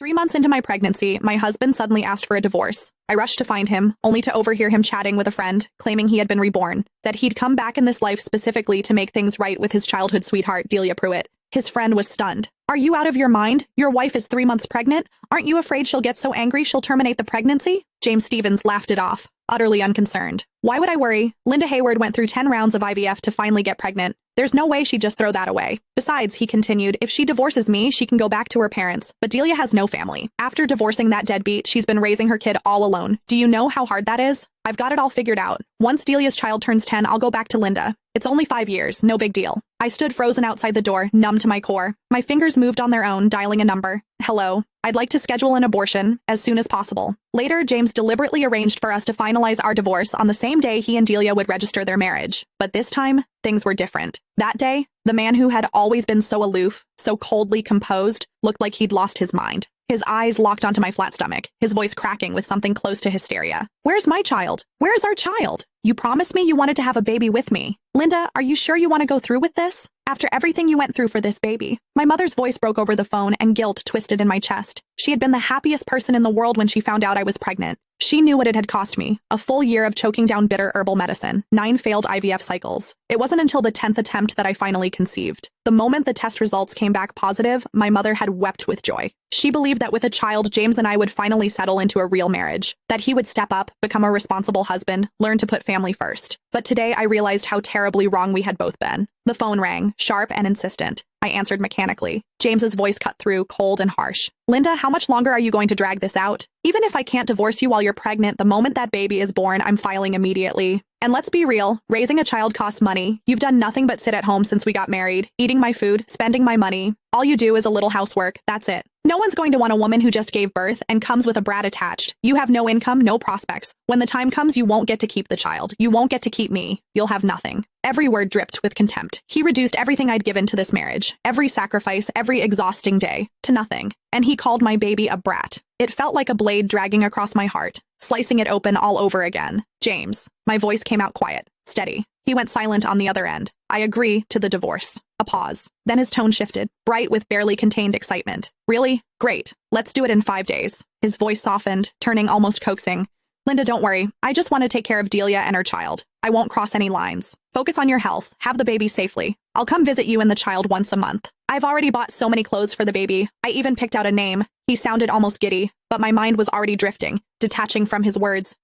3 months into my pregnancy, my husband suddenly asked for a divorce. I rushed to find him, only to overhear him chatting with a friend, claiming he had been reborn, that he'd come back in this life specifically to make things right with his childhood sweetheart, Delia Pruitt. His friend was stunned. "Are you out of your mind? Your wife is 3 months pregnant? Aren't you afraid she'll get so angry she'll terminate the pregnancy?" James Stevens laughed it off, utterly unconcerned. "Why would I worry? Linda Hayward went through 10 rounds of IVF to finally get pregnant. There's no way she'd just throw that away. Besides," he continued, "if she divorces me, she can go back to her parents. But Delia has no family. After divorcing that deadbeat, she's been raising her kid all alone. Do you know how hard that is? I've got it all figured out. Once Delia's child turns 10, I'll go back to Linda. It's only 5 years, no big deal." I stood frozen outside the door, numb to my core. My fingers moved on their own, dialing a number. "Hello. I'd like to schedule an abortion as soon as possible." Later, James deliberately arranged for us to finalize our divorce on the same day he and Delia would register their marriage. But this time, things were different. That day, the man who had always been so aloof, so coldly composed, looked like he'd lost his mind. His eyes locked onto my flat stomach, his voice cracking with something close to hysteria. "Where's my child? Where's our child? You promised me you wanted to have a baby with me. Linda, are you sure you want to go through with this? After everything you went through for this baby?" My mother's voice broke over the phone and guilt twisted in my chest. She had been the happiest person in the world when she found out I was pregnant. She knew what it had cost me, a full year of choking down bitter herbal medicine, 9 failed IVF cycles. It wasn't until the 10th attempt that I finally conceived. The moment the test results came back positive, my mother had wept with joy. She believed that with a child, James and I would finally settle into a real marriage, that he would step up, become a responsible husband, learn to put family first. But today I realized how terribly wrong we had both been. The phone rang, sharp and insistent. I answered mechanically. James's voice cut through, cold and harsh. "Linda, how much longer are you going to drag this out? Even if I can't divorce you while you're pregnant, the moment that baby is born, I'm filing immediately. And let's be real, raising a child costs money. You've done nothing but sit at home since we got married, eating my food, spending my money. All you do is a little housework, that's it. No one's going to want a woman who just gave birth and comes with a brat attached. You have no income, no prospects. When the time comes, you won't get to keep the child. You won't get to keep me. You'll have nothing." Every word dripped with contempt. He reduced everything I'd given to this marriage, every sacrifice, every exhausting day, to nothing. And he called my baby a brat. It felt like a blade dragging across my heart, slicing it open all over again. "James." My voice came out quiet, steady. He went silent on the other end. "I agree to the divorce." A pause. Then his tone shifted, bright with barely contained excitement. "Really? Great. Let's do it in 5 days. His voice softened, turning almost coaxing. "Linda, don't worry. I just want to take care of Delia and her child. I won't cross any lines. Focus on your health. Have the baby safely. I'll come visit you and the child once a month. I've already bought so many clothes for the baby. I even picked out a name." He sounded almost giddy, but my mind was already drifting, detaching from his words.